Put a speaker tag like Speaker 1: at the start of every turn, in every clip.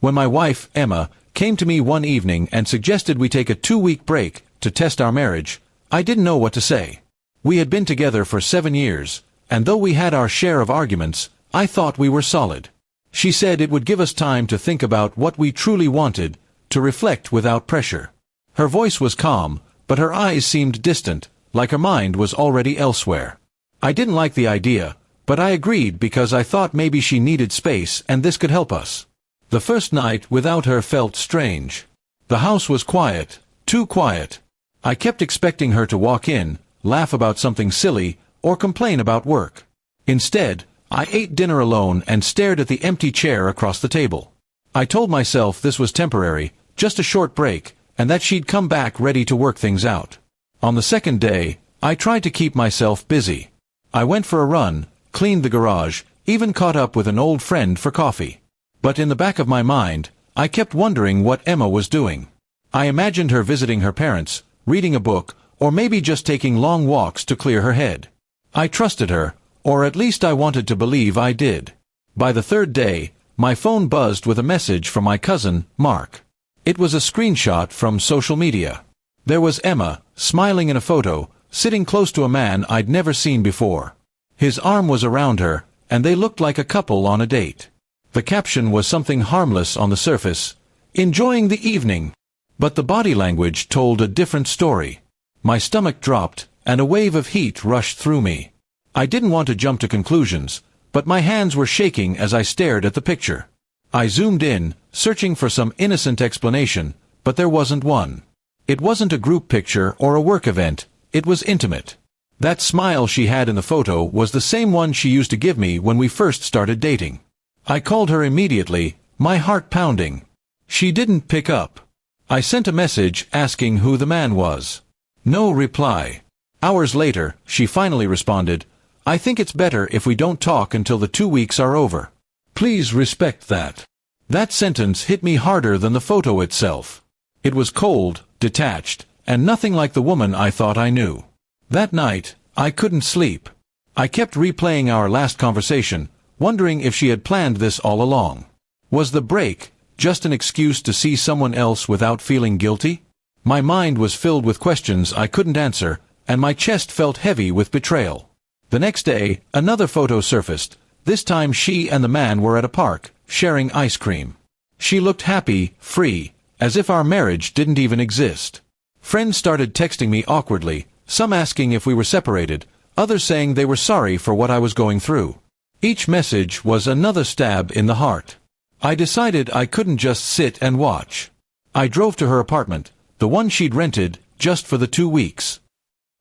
Speaker 1: When my wife, Emma, came to me one evening and suggested we take a 2-week break to test our marriage, I didn't know what to say. We had been together for 7 years, and though we had our share of arguments, I thought we were solid. She said it would give us time to think about what we truly wanted, to reflect without pressure. Her voice was calm, but her eyes seemed distant, like her mind was already elsewhere. I didn't like the idea, but I agreed because I thought maybe she needed space and this could help us. The first night without her felt strange. The house was quiet, too quiet. I kept expecting her to walk in, laugh about something silly, or complain about work. Instead, I ate dinner alone and stared at the empty chair across the table. I told myself this was temporary, just a short break, and that she'd come back ready to work things out. On the second day, I tried to keep myself busy. I went for a run, cleaned the garage, even caught up with an old friend for coffee. But in the back of my mind, I kept wondering what Emma was doing. I imagined her visiting her parents, reading a book, or maybe just taking long walks to clear her head. I trusted her, or at least I wanted to believe I did. By the third day, my phone buzzed with a message from my cousin, Mark. It was a screenshot from social media. There was Emma, smiling in a photo, sitting close to a man I'd never seen before. His arm was around her, and they looked like a couple on a date. The caption was something harmless on the surface, "Enjoying the evening." But the body language told a different story. My stomach dropped, and a wave of heat rushed through me. I didn't want to jump to conclusions, but my hands were shaking as I stared at the picture. I zoomed in, searching for some innocent explanation, but there wasn't one. It wasn't a group picture or a work event, it was intimate. That smile she had in the photo was the same one she used to give me when we first started dating. I called her immediately, my heart pounding. She didn't pick up. I sent a message asking who the man was. No reply. Hours later, she finally responded, "I think it's better if we don't talk until the 2 weeks are over. Please respect that." That sentence hit me harder than the photo itself. It was cold, detached, and nothing like the woman I thought I knew. That night, I couldn't sleep. I kept replaying our last conversation, wondering if she had planned this all along. Was the break just an excuse to see someone else without feeling guilty? My mind was filled with questions I couldn't answer, and my chest felt heavy with betrayal. The next day, another photo surfaced. This time she and the man were at a park, sharing ice cream. She looked happy, free, as if our marriage didn't even exist. Friends started texting me awkwardly, some asking if we were separated, others saying they were sorry for what I was going through. Each message was another stab in the heart. I decided I couldn't just sit and watch. I drove to her apartment, the one she'd rented, just for the 2 weeks.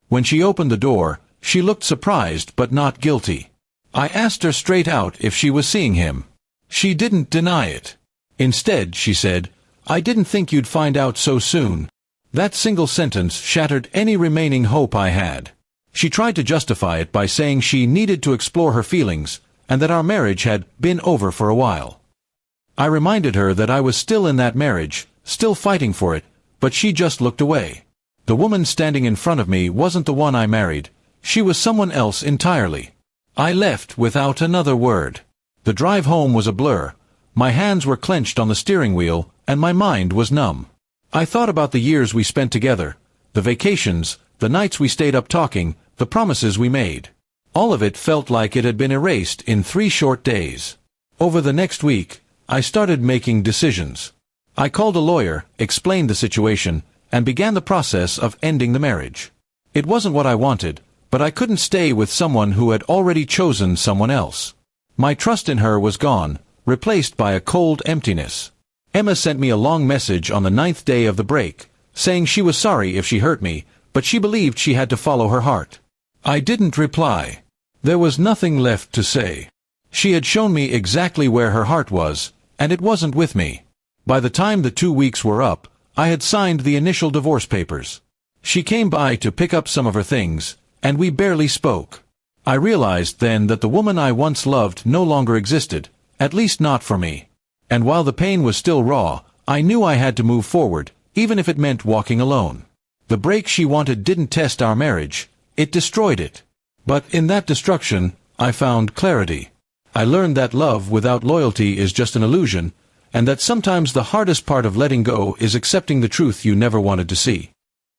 Speaker 1: When she opened the door, she looked surprised but not guilty. I asked her straight out if she was seeing him. She didn't deny it. Instead, she said, "I didn't think you'd find out so soon." That single sentence shattered any remaining hope I had. She tried to justify it by saying she needed to explore her feelings, and that our marriage had been over for a while. I reminded her that I was still in that marriage, still fighting for it, but she just looked away. The woman standing in front of me wasn't the one I married. She was someone else entirely. I left without another word. The drive home was a blur. My hands were clenched on the steering wheel, and my mind was numb. I thought about the years we spent together, the vacations, the nights we stayed up talking, the promises we made. All of it felt like it had been erased in 3 short days. Over the next week, I started making decisions. I called a lawyer, explained the situation, and began the process of ending the marriage. It wasn't what I wanted, but I couldn't stay with someone who had already chosen someone else. My trust in her was gone, replaced by a cold emptiness. Emma sent me a long message on the 9th day of the break, saying she was sorry if she hurt me, but she believed she had to follow her heart. I didn't reply. There was nothing left to say. She had shown me exactly where her heart was, and it wasn't with me. By the time the 2 weeks were up, I had signed the initial divorce papers. She came by to pick up some of her things, and we barely spoke. I realized then that the woman I once loved no longer existed, at least not for me. And while the pain was still raw, I knew I had to move forward, even if it meant walking alone. The break she wanted didn't test our marriage, it destroyed it. But in that destruction, I found clarity. I learned that love without loyalty is just an illusion, and that sometimes the hardest part of letting go is accepting the truth you never wanted to see.